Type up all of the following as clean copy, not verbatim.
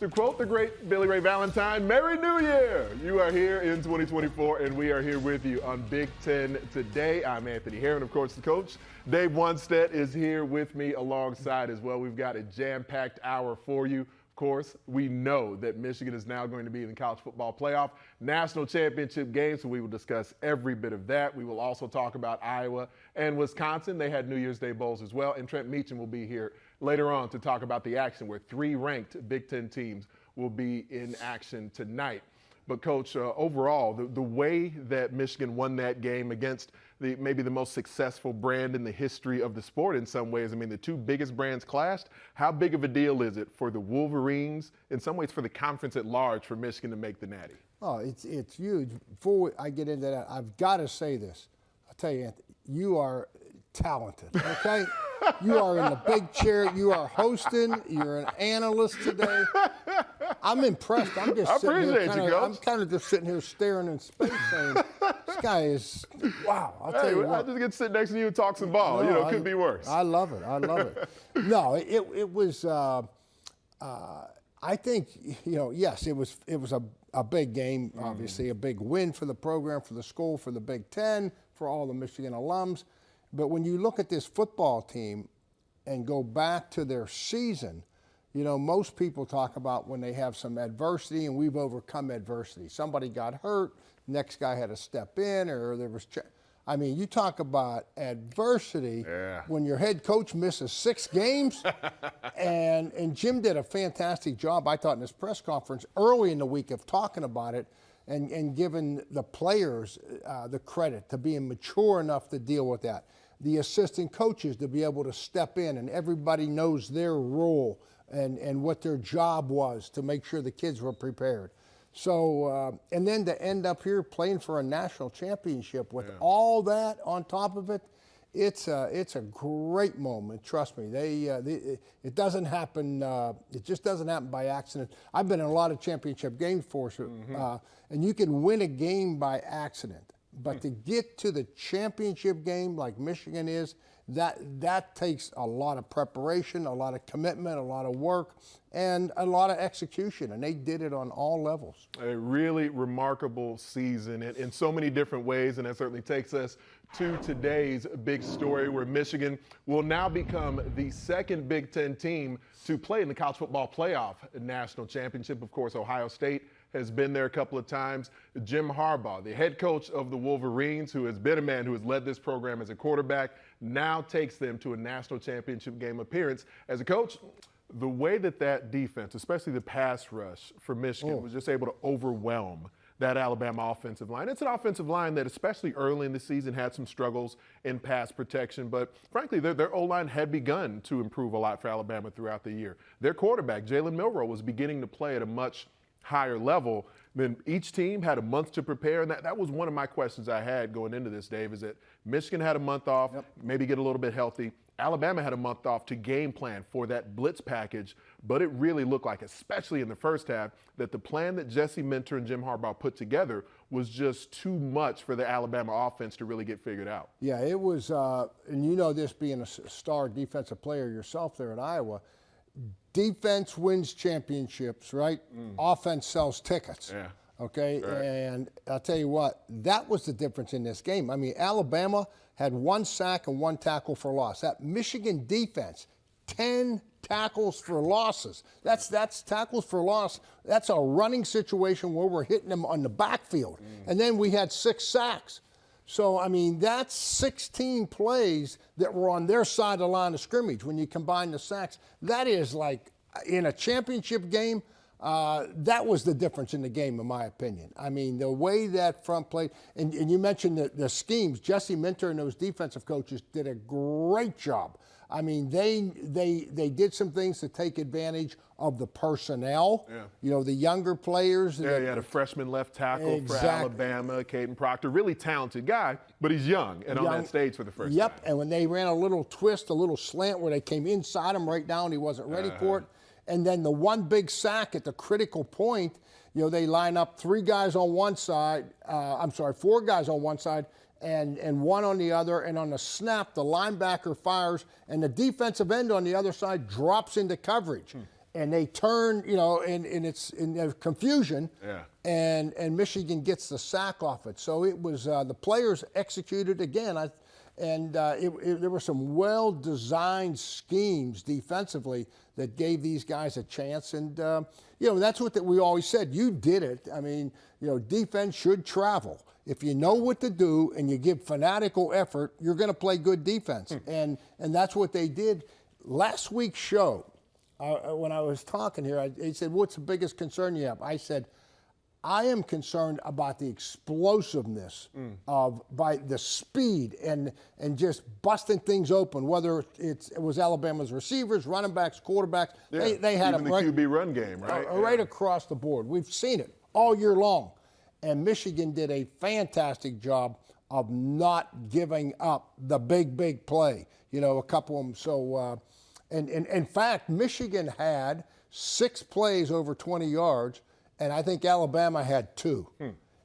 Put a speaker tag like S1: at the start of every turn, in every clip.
S1: To quote the great Billy Ray Valentine, Merry New Year! You are here in 2024, and we are here with you on Big Ten Today. I'm Anthony Herron, of course, the coach. Dave Wannstedt is here with me alongside as well. We've got a jam-packed hour for you. Of course, we know that Michigan is now going to be in the college football playoff national championship game, so we will discuss every bit of that. We will also talk about Iowa and Wisconsin. They had New Year's Day bowls as well, and Trent Meacham will be here later on to talk about the action where 3 ranked Big Ten teams will be in action tonight. But, Coach, overall, the way that Michigan won that game against maybe the most successful brand in the history of the sport in some ways, I mean, the 2 biggest brands clashed, how big of a deal is it for the Wolverines, in some ways for the conference at large, for Michigan to make the Natty?
S2: Oh, it's huge. Before I get into that, I've got to say this. I'll tell you, Anthony, you are talented, okay? You are in the big chair. You are hosting. You're an analyst today. I'm impressed. I'm just sitting here I'm kind of just sitting here staring in space saying, this guy is, wow. I'll tell you what.
S1: I just get to sit next to you and talk some ball.
S2: No,
S1: it could be worse.
S2: I love it. I love it. No, it was, I think, yes, it was a big game, obviously, a big win for the program, for the school, for the Big Ten, for all the Michigan alums. But when you look at this football team and go back to their season, most people talk about when they have some adversity, and we've overcome adversity. Somebody got hurt, next guy had to step in, or there was you talk about adversity when your head coach misses 6 games, and Jim did a fantastic job, I thought, in his press conference early in the week of talking about it and giving the players the credit to being mature enough to deal with that. The assistant coaches to be able to step in, and everybody knows their role and what their job was to make sure the kids were prepared. So, and then to end up here playing for a national championship with all that on top of it, it's a great moment. Trust me, it doesn't happen. It just doesn't happen by accident. I've been in a lot of championship games for and you can win a game by accident, but to get to the championship game like Michigan is, that takes a lot of preparation, a lot of commitment, a lot of work, and a lot of execution, and they did it on all levels.
S1: A really remarkable season in so many different ways, and that certainly takes us to today's big story where Michigan will now become the 2nd Big Ten team to play in the college football playoff national championship. Of course, Ohio State has been there a couple of times. Jim Harbaugh, the head coach of the Wolverines, who has been a man who has led this program as a quarterback, now takes them to a national championship game appearance. As a coach, the way that defense, especially the pass rush for Michigan, was just able to overwhelm that Alabama offensive line. It's an offensive line that, especially early in the season, had some struggles in pass protection, but frankly, their O-line had begun to improve a lot for Alabama throughout the year. Their quarterback, Jalen Milroe, was beginning to play at a much higher level. Then each team had a month to prepare, and that was one of my questions I had going into this, Dave, is that Michigan had a month off, maybe get a little bit healthy. Alabama had a month off to game plan for that blitz package, but it really looked like, especially in the first half, that the plan that Jesse Minter and Jim Harbaugh put together was just too much for the Alabama offense to really get figured out.
S2: Yeah, it was, and this being a star defensive player yourself there in Iowa, defense wins championships, right? Offense sells tickets.
S1: Yeah.
S2: Okay,
S1: right.
S2: And I'll tell you what, that was the difference in this game. I mean, Alabama had 1 sack and 1 tackle for loss. That Michigan defense, 10 tackles for losses. That's tackles for loss. That's a running situation where we're hitting them on the backfield. And then we had 6 sacks. So, I mean, that's 16 plays that were on their side of the line of scrimmage when you combine the sacks. That is like, in a championship game, that was the difference in the game, in my opinion. I mean, the way that front played, and you mentioned the schemes. Jesse Minter and those defensive coaches did a great job. I mean, they did some things to take advantage of the personnel. Yeah. The younger players.
S1: Yeah, you had a freshman left tackle for Alabama, Caden Proctor, really talented guy, but he's young and on that stage for the first time.
S2: Yep, and when they ran a little twist, a little slant where they came inside him right down, he wasn't ready for it. And then the one big sack at the critical point, they line up 4 guys on one side and 1 on the other, and on the snap, the linebacker fires, and the defensive end on the other side drops into coverage. and they turn, and it's in their confusion.
S1: Yeah.
S2: And Michigan gets the sack off it. So it was the players executed again. There were some well-designed schemes defensively that gave these guys a chance. And, that's what we always said. You did it. I mean, defense should travel. If you know what to do and you give fanatical effort, you're going to play good defense. And that's what they did. Last week's show, when I was talking here, he said, what's the biggest concern you have? I said, I am concerned about the explosiveness by the speed and just busting things open, whether it was Alabama's receivers, running backs, quarterbacks.
S1: Yeah,
S2: they had
S1: even the QB run game, right?
S2: Right across the board. We've seen it all year long. And Michigan did a fantastic job of not giving up the big play. A couple of them. So, and in fact, Michigan had 6 plays over 20 yards. And I think Alabama had 2.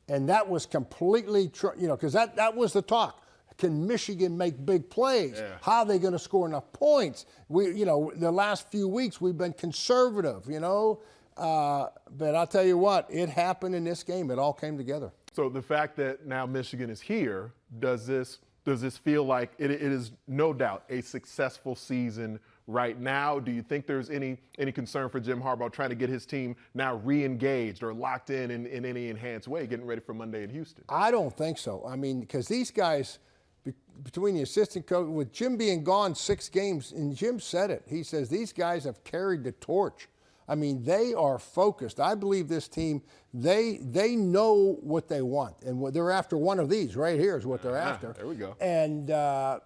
S2: And that was completely, because that was the talk. Can Michigan make big plays?
S1: Yeah.
S2: How are they going to score enough points? The last few weeks we've been conservative, but I'll tell you what, it happened in this game. It all came together.
S1: So the fact that now Michigan is here, does this feel like it is no doubt a successful season right now? Do you think there's any concern for Jim Harbaugh trying to get his team now re-engaged or locked in any enhanced way, getting ready for Monday in Houston?
S2: I don't think so. I mean, because these guys, between the assistant coach, with Jim being gone 6 games, and Jim said it, he says these guys have carried the torch. I mean, they are focused. I believe this team, they know what they want. And they're after one of these right here is what they're after.
S1: There we go.
S2: And I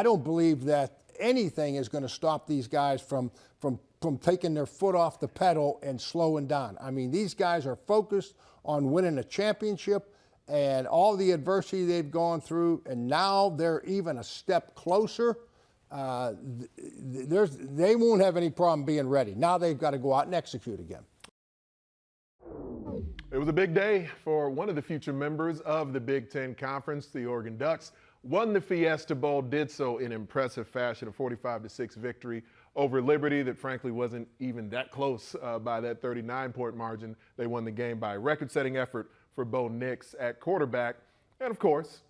S2: don't believe that anything is going to stop these guys from taking their foot off the pedal and slowing down. I mean, these guys are focused on winning a championship and all the adversity they've gone through, and now they're even a step closer. They won't have any problem being ready. Now they've got to go out and execute again.
S1: It was a big day for one of the future members of the Big Ten Conference. The Oregon Ducks won the Fiesta Bowl, did so in impressive fashion, a 45-6 victory over Liberty that frankly wasn't even that close by that 39-point margin. They won the game by a record-setting effort for Bo Nix at quarterback. And of course,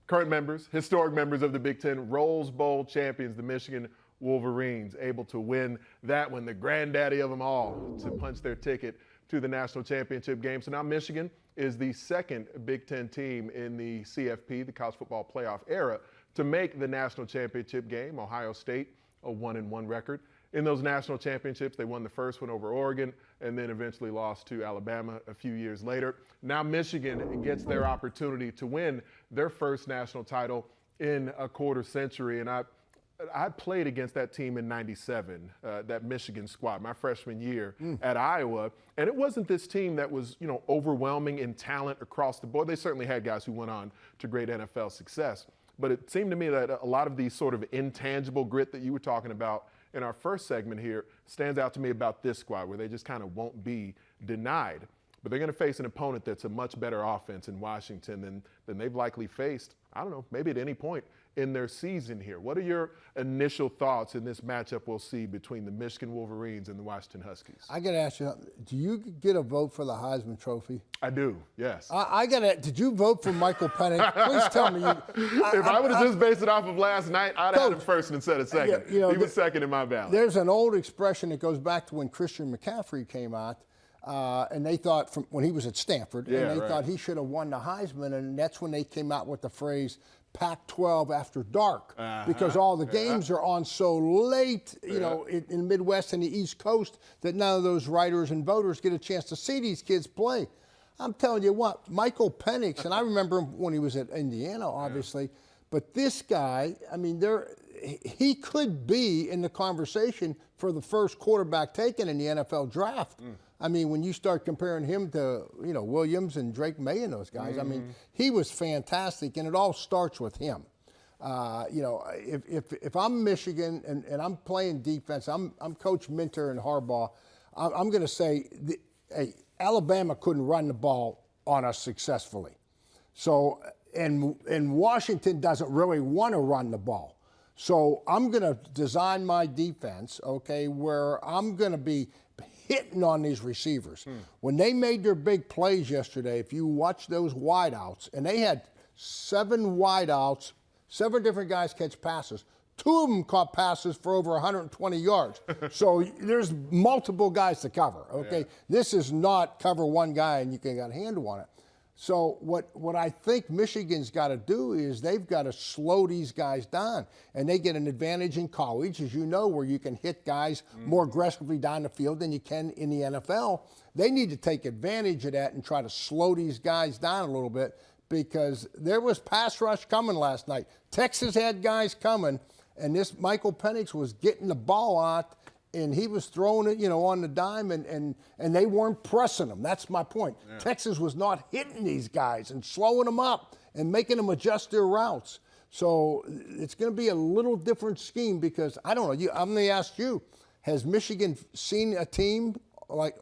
S1: current members, historic members of the Big Ten, Rose Bowl champions, the Michigan Wolverines, able to win that one, the granddaddy of them all, to punch their ticket to the national championship game. So now Michigan is the second Big Ten team in the CFP, the college football playoff era, to make the national championship game. Ohio State, a 1-1 record. In those national championships, they won the first one over Oregon and then eventually lost to Alabama a few years later. Now Michigan gets their opportunity to win their first national title in a quarter century. And I played against that team in '97, that Michigan squad, my freshman year at Iowa. And it wasn't this team that was, overwhelming in talent across the board. They certainly had guys who went on to great NFL success. But it seemed to me that a lot of the sort of intangible grit that you were talking about in our first segment here stands out to me about this squad, where they just kind of won't be denied. But they're going to face an opponent that's a much better offense in Washington than they've likely faced, I don't know, maybe at any point in their season here. What are your initial thoughts in this matchup we'll see between the Michigan Wolverines and the Washington Huskies?
S2: I got to ask you, do you get a vote for the Heisman Trophy?
S1: I do, yes.
S2: Did you vote for Michael Penix? Please tell me.
S1: If I would have just based it off of last night, I'd have had him first instead of second. He was second in my ballot.
S2: There's an old expression that goes back to when Christian McCaffrey came out. And they thought when he was at Stanford, and they thought he should have won the Heisman, and that's when they came out with the phrase Pac-12 after dark, because all the games are on so late, in the Midwest and the East Coast, that none of those writers and voters get a chance to see these kids play. I'm telling you what, Michael Penix, and I remember him when he was at Indiana, obviously, but this guy, I mean, he could be in the conversation for the first quarterback taken in the NFL draft. I mean, when you start comparing him to, Williams and Drake May and those guys, I mean, he was fantastic, and it all starts with him. If I'm Michigan and I'm playing defense, I'm Coach Minter and Harbaugh, I'm going to say, Alabama couldn't run the ball on us successfully. So, and Washington doesn't really want to run the ball. So I'm going to design my defense, okay, where I'm going to be hitting on these receivers. When they made their big plays yesterday, if you watch those wideouts, and they had 7 wideouts, 7 different guys catch passes. 2 of them caught passes for over 120 yards. So there's multiple guys to cover, okay? This is not cover one guy and you can get a handle on it. So what I think Michigan's got to do is they've got to slow these guys down. And they get an advantage in college, as you know, where you can hit guys more aggressively down the field than you can in the NFL. They need to take advantage of that and try to slow these guys down a little bit, because there was pass rush coming last night. Texas had guys coming, and this Michael Penix was getting the ball out, and he was throwing it, on the dime, and they weren't pressing him. That's my point. Yeah. Texas was not hitting these guys and slowing them up and making them adjust their routes. So it's going to be a little different scheme, because I don't know. I'm going to ask you: has Michigan seen a team like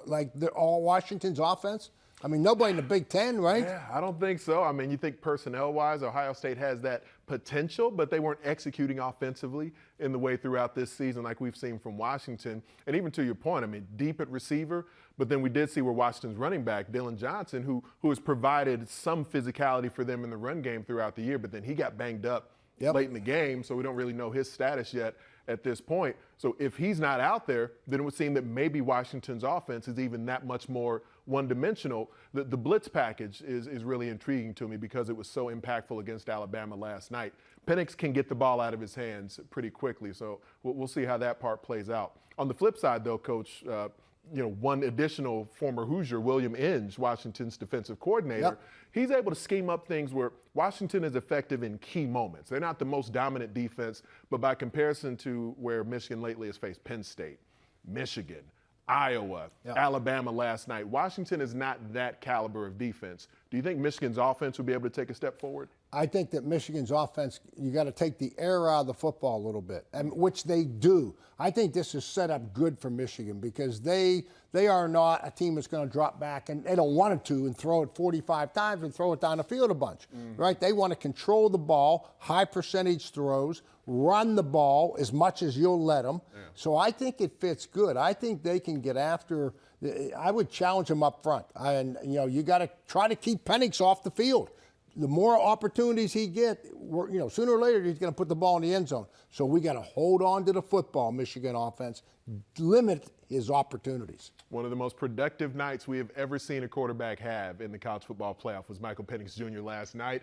S2: all Washington's offense? I mean, nobody in the Big Ten, right?
S1: Yeah, I don't think so. I mean, you think personnel-wise, Ohio State has that potential, but they weren't executing offensively in the way throughout this season like we've seen from Washington. And even to your point, I mean, deep at receiver, but then we did see where Washington's running back, Dylan Johnson, who has provided some physicality for them in the run game throughout the year, but then he got banged up late in the game, so we don't really know his status yet at this point. So if he's not out there, then it would seem that maybe Washington's offense is even that much more one-dimensional. The blitz package is really intriguing to me, because it was so impactful against Alabama last night. Penix can get the ball out of his hands pretty quickly, so we'll see how that part plays out. On the flip side, though, Coach, one additional former Hoosier, William Inge, Washington's defensive coordinator, he's able to scheme up things where Washington is effective in key moments. They're not the most dominant defense, but by comparison to where Michigan lately has faced Penn State, Michigan, Iowa, Alabama last night, Washington is not that caliber of defense. Do you think Michigan's offense will be able to take a step forward?
S2: I think that Michigan's offense, you got to take the air out of the football a little bit, which they do. I think this is set up good for Michigan, because they are not a team that's going to drop back, and they don't want it to, and throw it 45 times and throw it down the field a bunch, right? They want to control the ball, high percentage throws, run the ball as much as you'll let them. So I think it fits good. I think they can get after. I would challenge them up front, and you got to try to keep Penix off the field. The more opportunities he gets, sooner or later he's going to put the ball in the end zone. So we got to hold on to the football, Michigan offense, limit his opportunities.
S1: One of the most productive nights we have ever seen a quarterback have in the college football playoff was Michael Penix Jr. last night.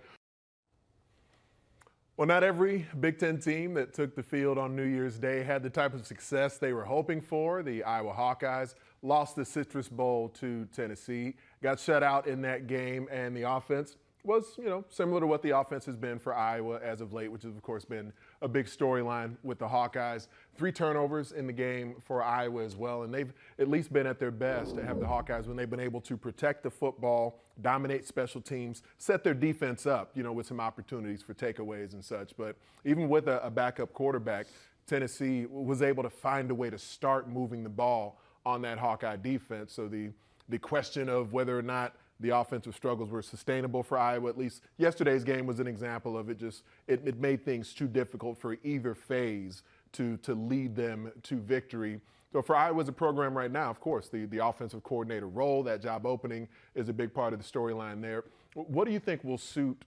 S1: Well, not every Big Ten team that took the field on New Year's Day had the type of success they were hoping for. The Iowa Hawkeyes lost the Citrus Bowl to Tennessee, got shut out in that game, and the offense was, similar to what the offense has been for Iowa as of late, which has, of course, been a big storyline with the Hawkeyes. 3 turnovers in the game for Iowa as well, and they've at least been at their best to have the Hawkeyes when they've been able to protect the football, dominate special teams, set their defense up, with some opportunities for takeaways and such. But even with a backup quarterback, Tennessee was able to find a way to start moving the ball on that Hawkeye defense. So the question of whether or not the offensive struggles were sustainable for Iowa, at least yesterday's game was an example of it. It made things too difficult for either phase to lead them to victory. So for Iowa as a program right now, of course, the offensive coordinator role, that job opening, is a big part of the storyline there. What do you think will suit,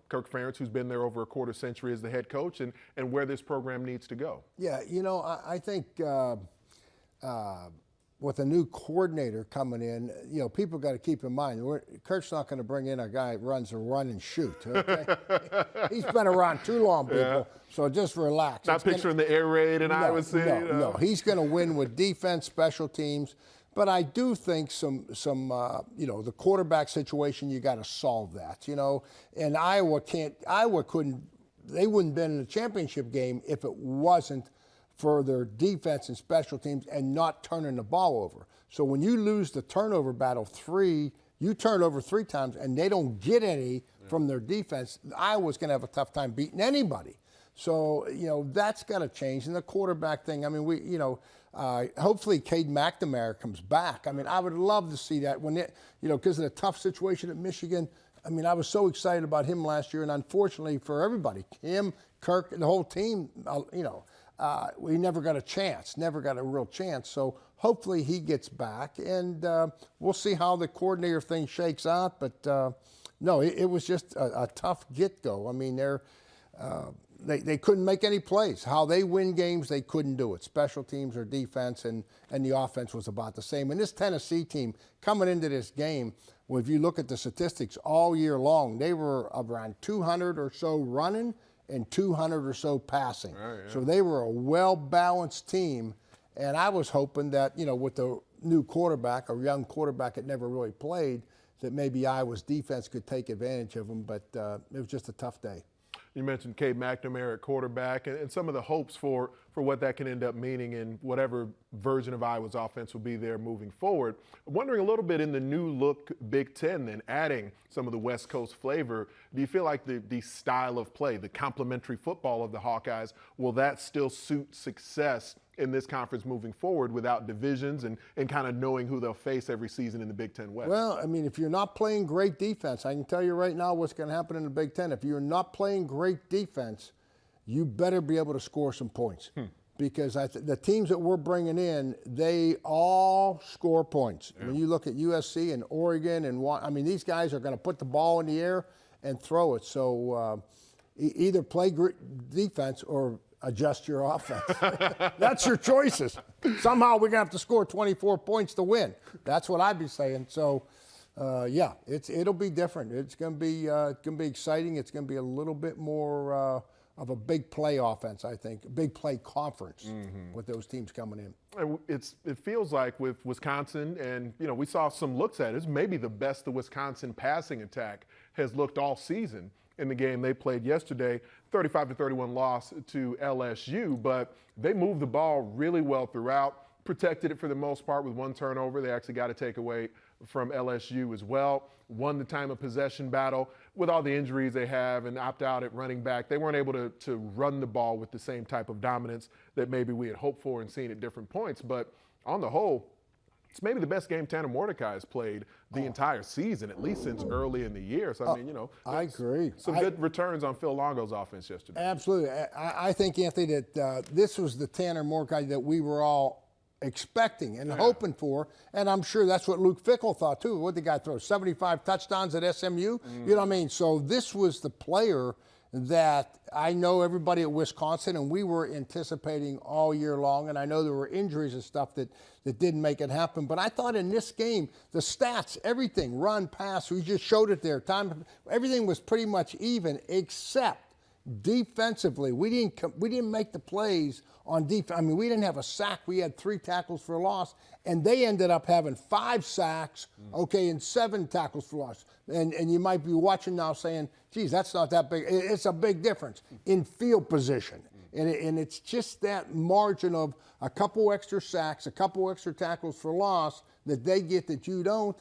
S1: Kirk Ferentz, who's been there over a quarter century as the head coach, and where this program needs to go?
S2: Yeah, I think with a new coordinator coming in, people got to keep in mind, Kirk's not going to bring in a guy that runs a run and shoot, okay? He's been around too long, people, so just relax.
S1: Not picturing the air raid in Iowa City.
S2: No, he's going to win with defense, special teams. But I do think the quarterback situation, you got to solve that, And Iowa couldn't, they wouldn't have been in the championship game if it wasn't for their defense and special teams and not turning the ball over. So when you lose the turnover battle you turn over 3 times and they don't get any from their defense, Iowa's going to have a tough time beating anybody. So, that's got to change. And the quarterback thing, I mean, hopefully Cade McNamara comes back. I mean, I would love to see that because of the tough situation at Michigan. I mean, I was so excited about him last year, and unfortunately for everybody, him, Kirk, the whole team, we never got a real chance. So hopefully he gets back, and we'll see how the coordinator thing shakes out. But no, it was just a tough get-go. I mean, they couldn't make any plays. How they win games, they couldn't do it. Special teams or defense, and the offense was about the same. And this Tennessee team, coming into this game, well, if you look at the statistics all year long, they were around 200 or so running and 200 or so passing.
S1: Right, yeah.
S2: So they were a well-balanced team, and I was hoping that, with the new quarterback, a young quarterback that never really played, that maybe Iowa's defense could take advantage of them, but it was just a tough day.
S1: You mentioned Cade McNamara at quarterback and some of the hopes for what that can end up meaning in whatever version of Iowa's offense will be there moving forward. I'm wondering a little bit in the new look Big Ten, then adding some of the West Coast flavor, do you feel like the style of play, the complementary football of the Hawkeyes, will that still suit success in this conference moving forward without divisions and kind of knowing who they'll face every season in the Big Ten West?
S2: Well, I mean, if you're not playing great defense, I can tell you right now what's going to happen in the Big Ten. If you're not playing great defense, you better be able to score some points. Because the teams that we're bringing in, they all score points. Yeah. When you look at USC and Oregon, these guys are going to put the ball in the air and throw it. So either play defense or adjust your offense. That's your choices. Somehow we're going to have to score 24 points to win. That's what I'd be saying. So, it'll be different. It's going to be exciting. It's going to be a little bit more of a big play offense, I think, a big play conference with those teams coming in.
S1: It feels like with Wisconsin, and we saw some looks at it, it's maybe the best the Wisconsin passing attack has looked all season in the game they played yesterday. 35-31 loss to LSU, but they moved the ball really well throughout, protected it for the most part with one turnover. They actually got a takeaway from LSU as well, won the time of possession battle. With all the injuries they have and opt out at running back, they weren't able to run the ball with the same type of dominance that maybe we had hoped for and seen at different points. But on the whole, it's maybe the best game Tanner Mordecai has played the entire season, at least since early in the year. So,
S2: I agree.
S1: Some good returns on Phil Longo's offense yesterday.
S2: Absolutely. I think, Anthony, that this was the Tanner Mordecai that we were all expecting and hoping for, and I'm sure that's what Luke Fickell thought too. What the guy throw 75 touchdowns at SMU? You know what I mean? So this was the player that I know everybody at Wisconsin and we were anticipating all year long, and I know there were injuries and stuff that didn't make it happen, but I thought in this game, the stats, everything, run, pass, we just showed it there, everything was pretty much even except defensively. We didn't make the plays on defense. I mean, we didn't have a sack. We had 3 tackles for loss, and they ended up having 5 sacks, and 7 tackles for loss. And you might be watching now saying, geez, that's not that big. It's a big difference in field position. And it's just that margin of a couple extra sacks, a couple extra tackles for loss that they get that you don't,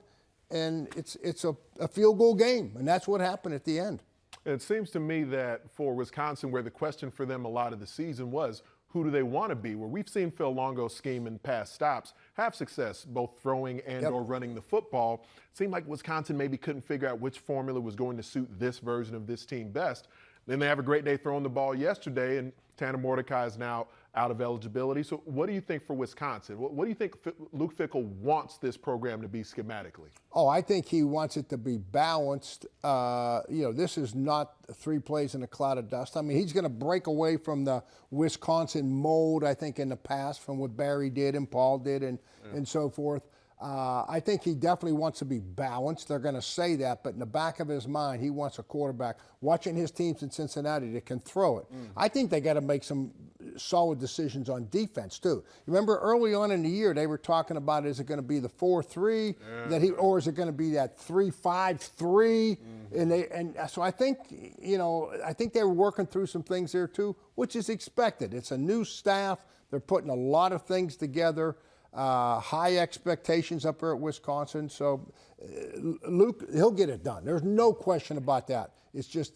S2: and it's a field goal game, and that's what happened at the end.
S1: It seems to me that for Wisconsin, where the question for them a lot of the season was, who do they want to be? Where we've seen Phil Longo's scheme in past stops have success, both throwing and or running the football. It seemed like Wisconsin maybe couldn't figure out which formula was going to suit this version of this team best. Then they have a great day throwing the ball yesterday, and Tanner Mordecai is now out of eligibility. So what do you think for Wisconsin? What do you think Luke Fickell wants this program to be schematically?
S2: Oh, I think he wants it to be balanced. This is not 3 plays in a cloud of dust. I mean, he's going to break away from the Wisconsin mold, I think, in the past from what Barry did and Paul did and so forth. I think he definitely wants to be balanced. They're going to say that, but in the back of his mind, he wants a quarterback watching his teams in Cincinnati that can throw it. I think they got to make some solid decisions on defense too. Remember early on in the year, they were talking about, is it going to be the 4-3 or is it going to be that 3-5-3? And so I think, I think they were working through some things there too, which is expected. It's a new staff. They're putting a lot of things together. High expectations up there at Wisconsin. So Luke, he'll get it done. There's no question about that. It's just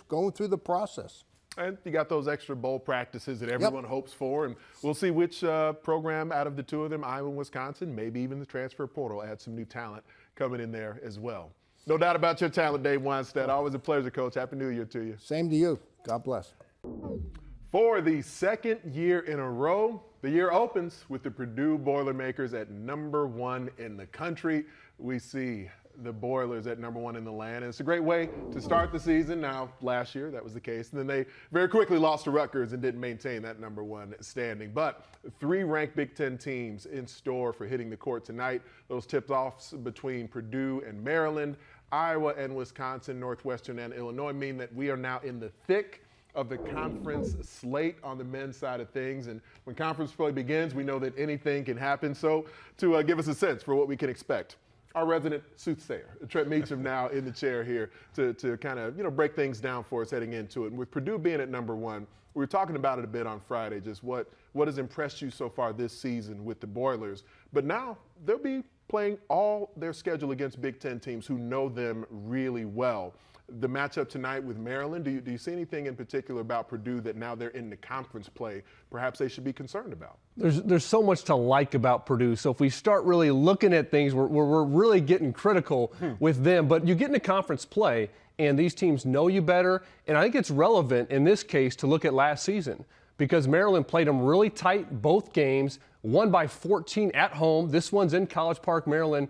S2: going through the process.
S1: And you got those extra bowl practices that everyone hopes for, and we'll see which program out of the 2 of them, Iowa and Wisconsin, maybe even the transfer portal, add some new talent coming in there as well. No doubt about your talent, Dave Weinstedt. Always a pleasure, Coach. Happy New Year to you.
S2: Same to you. God bless.
S1: For the second year in a row, the year opens with the Purdue Boilermakers at #1 in the country. We see the Boilers at #1 in the land. And it's a great way to start the season. Now, last year that was the case. And then they very quickly lost to Rutgers and didn't maintain that #1 standing. But 3 ranked Big Ten teams in store for hitting the court tonight. Those tip-offs between Purdue and Maryland, Iowa and Wisconsin, Northwestern and Illinois mean that we are now in the thick of the conference slate on the men's side of things. And when conference play begins, we know that anything can happen. So to give us a sense for what we can expect, our resident soothsayer, Trent Meacham, now in the chair here to kind of break things down for us heading into it. And with Purdue being at #1, we were talking about it a bit on Friday, just what has impressed you so far this season with the Boilers. But now they'll be playing all their schedule against Big Ten teams who know them really well. The matchup tonight with Maryland, do you see anything in particular about Purdue that now they're in the conference play perhaps they should be concerned about?
S3: There's so much to like about Purdue. So if we start really looking at things, we're really getting critical with them. But you get into conference play, and these teams know you better. And I think it's relevant in this case to look at last season because Maryland played them really tight both games, won by 14 at home. This one's in College Park, Maryland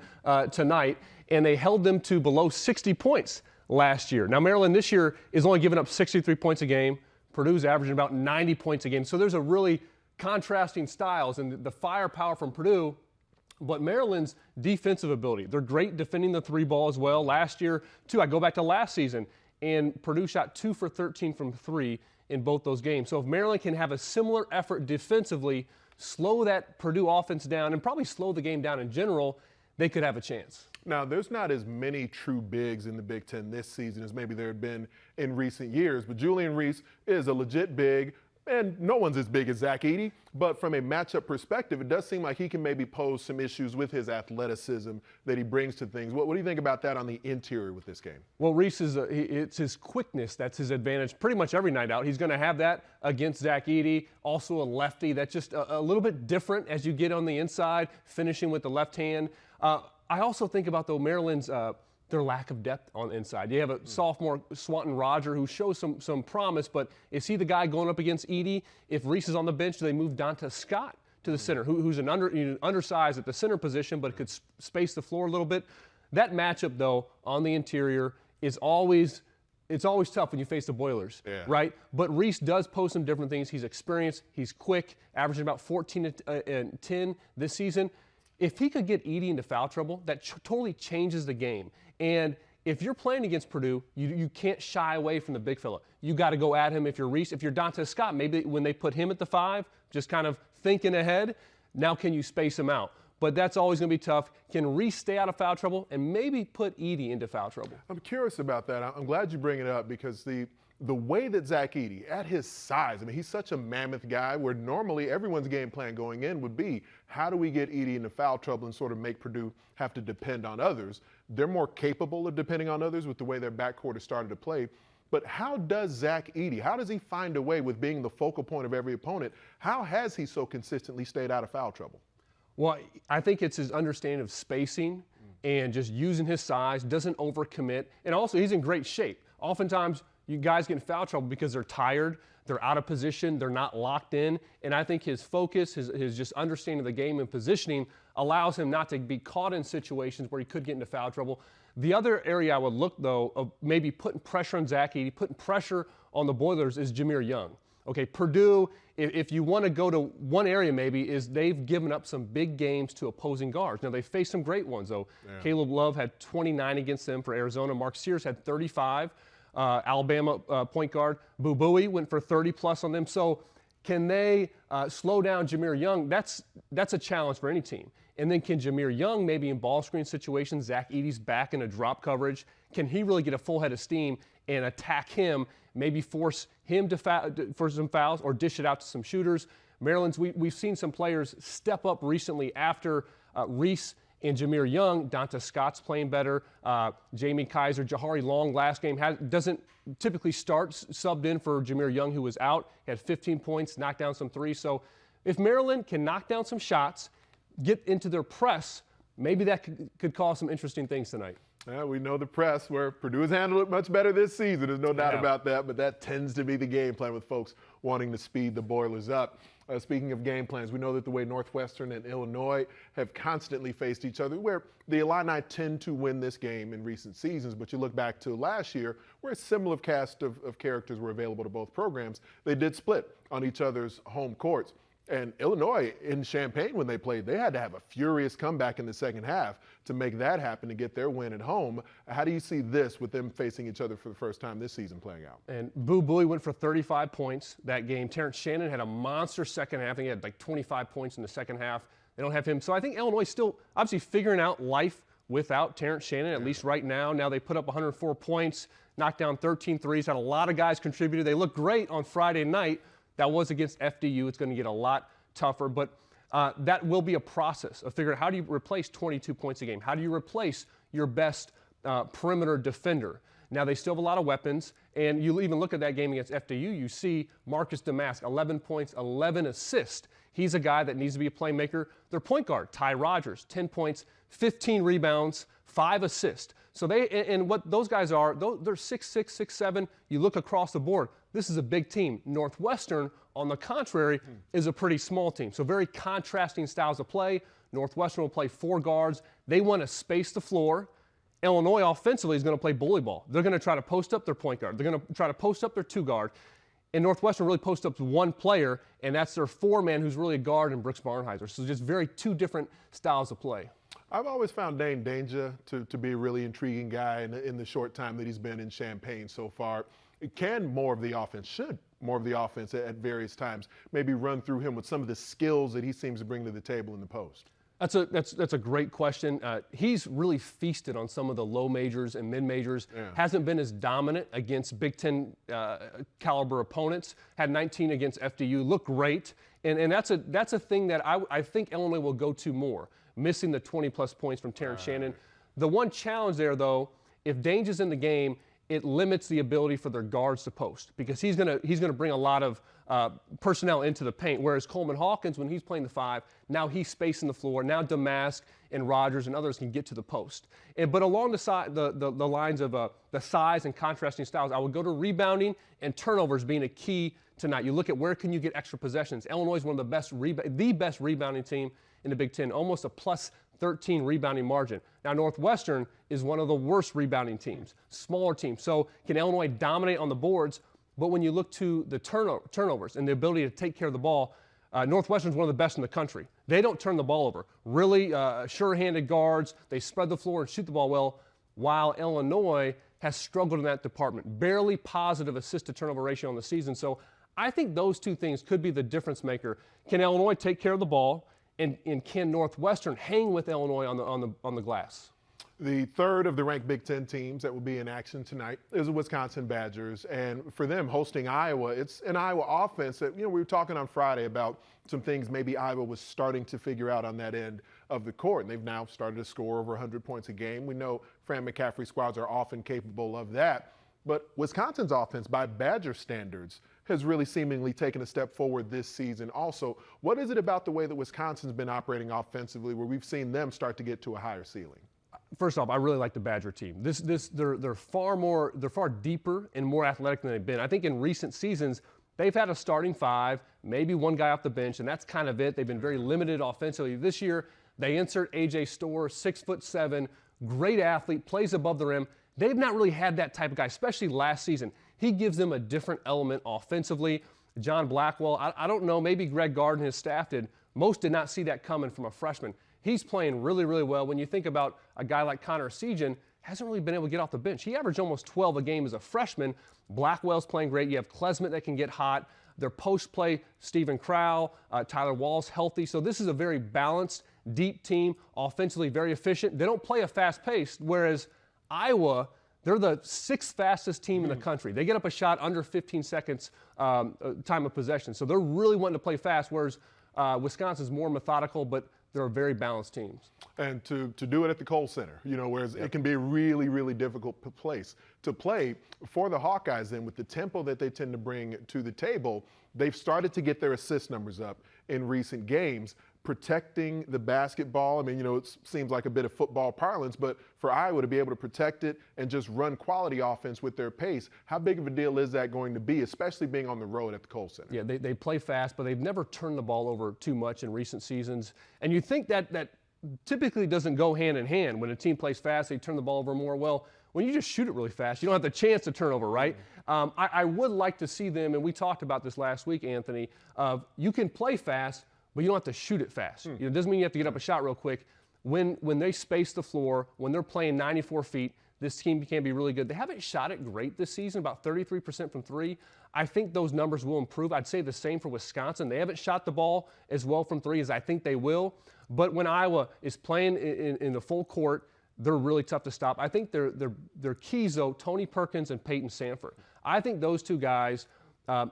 S3: tonight, and they held them to below 60 points last year. Now, Maryland this year is only giving up 63 points a game. Purdue's averaging about 90 points a game. So there's a really contrasting styles and the firepower from Purdue, but Maryland's defensive ability. They're great defending the 3 ball as well. Last year, too, I go back to last season, and Purdue shot 2 for 13 from 3 in both those games. So if Maryland can have a similar effort defensively, slow that Purdue offense down, and probably slow the game down in general, they could have a chance.
S1: Now, there's not as many true bigs in the Big Ten this season as maybe there had been in recent years, but Julian Reese is a legit big, and no one's as big as Zach Edey, but from a matchup perspective, it does seem like he can maybe pose some issues with his athleticism that he brings to things. What do you think about that on the interior with this game?
S3: Well, Reese it's his quickness that's his advantage pretty much every night out. He's going to have that against Zach Edey, also a lefty. That's just a little bit different as you get on the inside, finishing with the left hand. I also think about, though, Maryland's their lack of depth on the inside. You have a sophomore, Swanton Roger, who shows some promise, but is he the guy going up against Edey? If Reese is on the bench, do they move Donta Scott to the center, who's an undersized at the center position, but could space the floor a little bit? That matchup, though, on the interior is always tough when you face the Boilers, right? But Reese does pose some different things. He's experienced. He's quick, averaging about 14 and 10 this season. If he could get Edey into foul trouble, that totally changes the game. And if you're playing against Purdue, you can't shy away from the big fella. You got to go at him if you're Reese. If you're Donta Scott, maybe when they put him at the 5, just kind of thinking ahead, now can you space him out? But that's always going to be tough. Can Reese stay out of foul trouble and maybe put Edey into foul trouble?
S1: I'm curious about that. I'm glad you bring it up because the way that Zach Edey, at his size, I mean, he's such a mammoth guy where normally everyone's game plan going in would be, how do we get Edey into foul trouble and sort of make Purdue have to depend on others? They're more capable of depending on others with the way their backcourt has started to play. But how does Zach Edey, how does he find a way with being the focal point of every opponent? How has he so consistently stayed out of foul trouble?
S3: Well, I think it's his understanding of spacing and just using his size, doesn't overcommit, and also he's in great shape. Oftentimes, you guys get in foul trouble because they're tired, they're out of position, they're not locked in, and I think his focus, his just understanding of the game and positioning allows him not to be caught in situations where he could get into foul trouble. The other area I would look, though, of maybe putting pressure on Zach Edey, putting pressure on the Boilers is Jameer Young. Okay, Purdue, if you want to go to one area maybe, is they've given up some big games to opposing guards. Now, they faced some great ones, though. Yeah. Caleb Love had 29 against them for Arizona. Mark Sears had 35. Alabama point guard Boo Buie went for 30-plus on them. So can they slow down Jameer Young? That's a challenge for any team. And then can Jameer Young, maybe in ball screen situations, Zach Edey's back in a drop coverage, can he really get a full head of steam and attack him, maybe force him for some fouls or dish it out to some shooters? Maryland's, we've seen some players step up recently after Reese and Jameer Young. Donta Scott's playing better. Jamie Kaiser, Jahari Long last game doesn't typically start, subbed in for Jameer Young, who was out. He had 15 points, knocked down some threes. So if Maryland can knock down some shots, get into their press, maybe that could cause some interesting things tonight.
S1: We know the press where Purdue has handled it much better this season. There's no doubt about that, but that tends to be the game plan with folks wanting to speed the Boilers up. Speaking of game plans, we know that the way Northwestern and Illinois have constantly faced each other, where the Illini tend to win this game in recent seasons, but you look back to last year, where a similar cast of characters were available to both programs, they did split on each other's home courts. And Illinois, in Champaign, when they played, they had to have a furious comeback in the second half to make that happen, to get their win at home. How do you see this with them facing each other for the first time this season playing out?
S3: And Boo Buie went for 35 points that game. Terrence Shannon had a monster second half. I think he had like 25 points in the second half. They don't have him. So I think Illinois is still obviously figuring out life without Terrence Shannon, at least right now. Now they put up 104 points, knocked down 13 threes, had a lot of guys contributed. They looked great on Friday night. That was against FDU. It's going to get a lot tougher, but that will be a process of figuring out how do you replace 22 points a game? How do you replace your best perimeter defender? Now, they still have a lot of weapons, and you even look at that game against FDU, you see Marcus Damask, 11 points, 11 assists. He's a guy that needs to be a playmaker. Their point guard, Ty Rodgers, 10 points, 15 rebounds, 5 assists. So and what those guys are, they're 6'6", 6'7". You look across the board, this is a big team. Northwestern, on the contrary, is a pretty small team. So very contrasting styles of play. Northwestern will play 4 guards. They want to space the floor. Illinois offensively is going to play bully ball. They're going to try to post up their point guard. They're going to try to post up their 2 guard. And Northwestern really posts up one player, and that's their 4-man who's really a guard in Brooks Barnheiser. So just two different styles of play.
S1: I've always found Dane Danger to be a really intriguing guy in the short time that he's been in Champaign so far. Should more of the offense at various times maybe run through him with some of the skills that he seems to bring to the table in the post?
S3: That's a great question. He's really feasted on some of the low majors and mid majors. Yeah. Hasn't been as dominant against Big Ten caliber opponents. Had 19 against FDU. Looked great, and that's a thing that I think Illinois will go to more. Missing the 20-plus points from Terrence Shannon. The one challenge there, though, if Danger's in the game, it limits the ability for their guards to post because he's gonna bring a lot of personnel into the paint. Whereas Coleman Hawkins, when he's playing the 5, now he's spacing the floor. Now Damask and Rodgers and others can get to the post. But along the lines of the size and contrasting styles, I would go to rebounding and turnovers being a key tonight. You look at where can you get extra possessions. Illinois is one of the best rebounding team in the Big Ten, almost a plus 13 rebounding margin. Now, Northwestern is one of the worst rebounding teams, smaller teams. So can Illinois dominate on the boards? But when you look to the turnovers and the ability to take care of the ball, Northwestern is one of the best in the country. They don't turn the ball over. Really sure-handed guards. They spread the floor and shoot the ball well, while Illinois has struggled in that department. Barely positive assist-to-turnover ratio on the season. So I think those two things could be the difference maker. Can Illinois take care of the ball? And can Northwestern hang with Illinois on the glass?
S1: The third of the ranked Big Ten teams that will be in action tonight is the Wisconsin Badgers. And for them hosting Iowa, it's an Iowa offense that, we were talking on Friday about some things maybe Iowa was starting to figure out on that end of the court. And they've now started to score over 100 points a game. We know Fran McCaffrey squads are often capable of that. But Wisconsin's offense, by Badger standards, has really seemingly taken a step forward this season also. What is it about the way that Wisconsin's been operating offensively where we've seen them start to get to a higher ceiling?
S3: First off, I really like the Badger team. They're far deeper and more athletic than they've been. I think in recent seasons, they've had a starting 5, maybe one guy off the bench, and that's kind of it. They've been very limited offensively. This year, they insert A.J. Storr, 6'7", great athlete, plays above the rim. They've not really had that type of guy, especially last season. He gives them a different element offensively. John Blackwell, I don't know, maybe Greg Gard and his staff did. Most did not see that coming from a freshman. He's playing really, really well. When you think about a guy like Connor Sejan, hasn't really been able to get off the bench. He averaged almost 12 a game as a freshman. Blackwell's playing great. You have Klesmit that can get hot. Their post play, Stephen Crowell, Tyler Wall's healthy. So this is a very balanced, deep team, offensively very efficient. They don't play a fast pace, whereas Iowa, they're the 6th fastest team in the country. They get up a shot under 15 seconds time of possession. So they're really wanting to play fast, whereas Wisconsin's more methodical, but they're very balanced teams.
S1: And to do it at the Kohl Center, whereas it can be a really, really difficult place to play for the Hawkeyes. Then with the tempo that they tend to bring to the table, they've started to get their assist numbers up in recent games. protecting the basketball? I mean, you know, it seems like a bit of football parlance, but for Iowa to be able to protect it and just run quality offense with their pace, how big of a deal is that going to be, especially being on the road at the Kohl Center?
S3: Yeah, they play fast, but they've never turned the ball over too much in recent seasons. And you think that typically doesn't go hand in hand. When a team plays fast, they turn the ball over more. Well, when you just shoot it really fast, you don't have the chance to turn over, right? I would like to see them, and we talked about this last week, Anthony, of you can play fast, but you don't have to shoot it fast. You know, it doesn't mean you have to get up a shot real quick. When they space the floor, when they're playing 94 feet, this team can be really good. They haven't shot it great this season, about 33% from three. I think those numbers will improve. I'd say the same for Wisconsin. They haven't shot the ball as well from three as I think they will. But when Iowa is playing in the full court, they're really tough to stop. I think their keys, though, Tony Perkins and Peyton Sanford. I think those two guys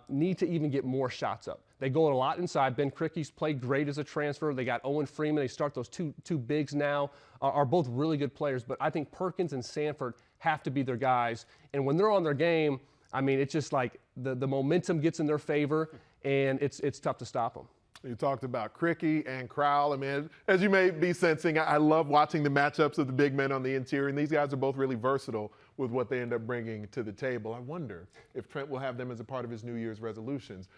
S3: need to even get more shots up. They go a lot inside. Ben Kricke's played great as a transfer. They got Owen Freeman. They start those two bigs now, are both really good players. But I think Perkins and Sanford have to be their guys. And when they're on their game, I mean, it's just like the momentum gets in their favor, and it's tough to stop them.
S1: You talked about Krikke and Crowell. I mean, as you may be sensing, I love watching the matchups of the big men on the interior, and these guys are both really versatile with what they end up bringing to the table. I wonder if Trent will have them as a part of his New Year's resolutions.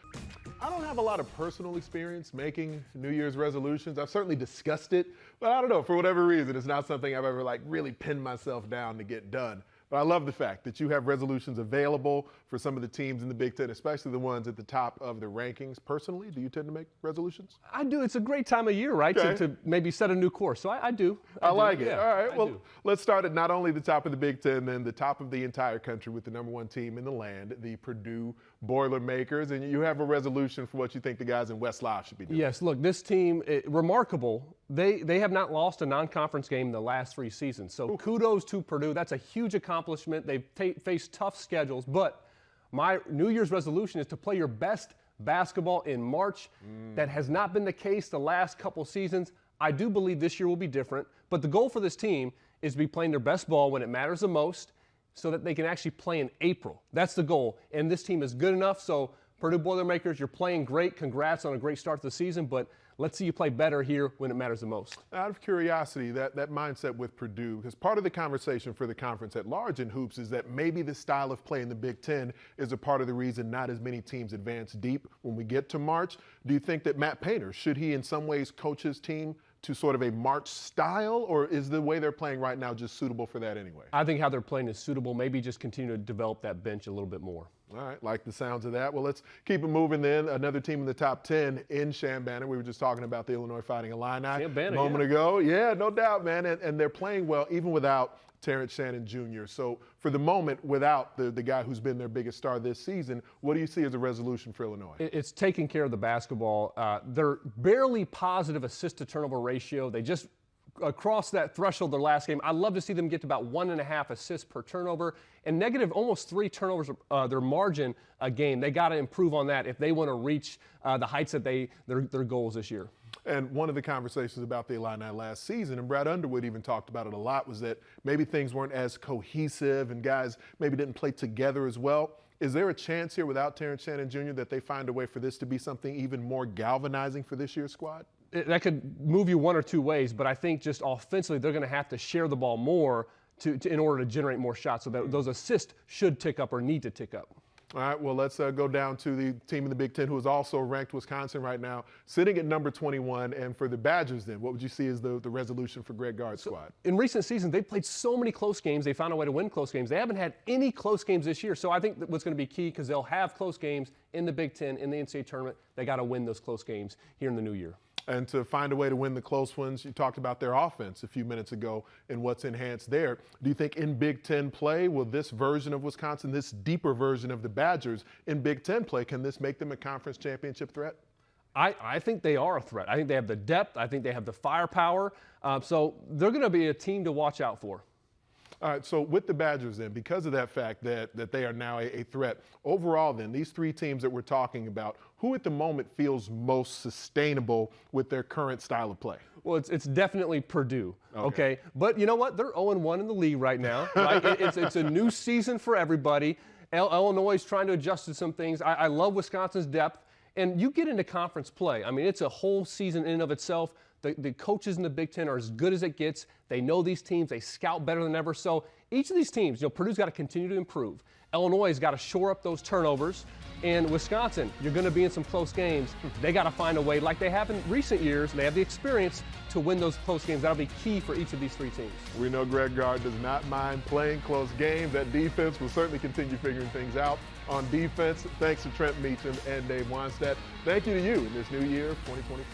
S1: I don't have a lot of personal experience making New Year's resolutions. I've certainly discussed it, but I don't know, for whatever reason, it's not something I've ever really pinned myself down to get done. But I love the fact that you have resolutions available for some of the teams in the Big Ten, especially the ones at the top of the rankings. Personally, do you tend to make resolutions?
S3: I do. It's a great time of year, right, to maybe set a new course. So I do.
S1: I like it.
S3: Yeah,
S1: all right. Well, let's start at not only the top of the Big Ten, then the top of the entire country with the #1 team in the land, the Purdue Boilermakers. And you have a resolution for what you think the guys in West Live should be doing.
S3: Yes. Look, this team, remarkable. They have not lost a non-conference game in the last 3 seasons. So kudos to Purdue. That's a huge accomplishment. They've faced tough schedules. But my New Year's resolution is to play your best basketball in March. That has not been the case the last couple seasons. I do believe this year will be different. But the goal for this team is to be playing their best ball when it matters the most so that they can actually play in April. That's the goal. And this team is good enough. So Purdue Boilermakers, you're playing great. Congrats on a great start to the season. But let's see you play better here when it matters the most.
S1: Out of curiosity, that mindset with Purdue, because part of the conversation for the conference at large in hoops is that maybe the style of play in the Big Ten is a part of the reason not as many teams advance deep when we get to March. Do you think that Matt Painter, should he in some ways coach his team to sort of a March style, or is the way they're playing right now just suitable for that anyway?
S3: I think how they're playing is suitable. Maybe just continue to develop that bench a little bit more.
S1: All right, like the sounds of that. Well, let's keep it moving then. Another team in the top 10 in Shanbanner. We were just talking about the Illinois Fighting Illini a moment ago. Yeah, no doubt, man. And they're playing well even without Terrence Shannon Jr. So for the moment, without the guy who's been their biggest star this season, what do you see as a resolution for Illinois?
S3: It's taking care of the basketball. They're barely positive assist-to-turnover ratio. They just crossed that threshold their last game. I'd love to see them get to about 1.5 assists per turnover and negative almost 3 turnovers, their margin a game. They got to improve on that if they want to reach the heights that their goals this year.
S1: And one of the conversations about the Illini last season, and Brad Underwood even talked about it a lot, was that maybe things weren't as cohesive and guys maybe didn't play together as well. Is there a chance here without Terrence Shannon Jr. that they find a way for this to be something even more galvanizing for this year's squad?
S3: That could move you one or two ways, but I think just offensively they're going to have to share the ball more in order to generate more shots. So that those assists should tick up or need to tick up.
S1: All right, well, let's go down to the team in the Big Ten who is also ranked, Wisconsin, right now, sitting at number 21. And for the Badgers, then, what would you see as the resolution for Greg Gard's squad?
S3: In recent seasons, they've played so many close games. They found a way to win close games. They haven't had any close games this year. So I think what's going to be key, because they'll have close games in the Big Ten, in the NCAA tournament, they got to win those close games here in the new year.
S1: And to find a way to win the close ones, you talked about their offense a few minutes ago and what's enhanced there. Do you think in Big Ten play, will this version of Wisconsin, this deeper version of the Badgers in Big Ten play, can this make them a conference championship threat?
S3: I think they are a threat. I think they have the depth. I think they have the firepower. So they're going to be a team to watch out for.
S1: All right, so with the Badgers then, because of that fact that they are now a threat, overall then, these 3 teams that we're talking about, who at the moment feels most sustainable with their current style of play?
S3: Well, it's definitely Purdue, okay? But you know what? They're 0-1 in the league right now, right? It's a new season for everybody. Illinois is trying to adjust to some things. I love Wisconsin's depth. And you get into conference play. I mean, it's a whole season in and of itself. The coaches in the Big Ten are as good as it gets. They know these teams. They scout better than ever. So each of these teams, Purdue's got to continue to improve. Illinois has got to shore up those turnovers. And Wisconsin, you're going to be in some close games. They got to find a way, like they have in recent years. They have the experience to win those close games. That'll be key for each of these three teams.
S1: We know Greg Gard does not mind playing close games. That defense will certainly continue figuring things out. On defense, thanks to Trent Meacham and Dave Weinstedt. Thank you to you in this new year, 2024.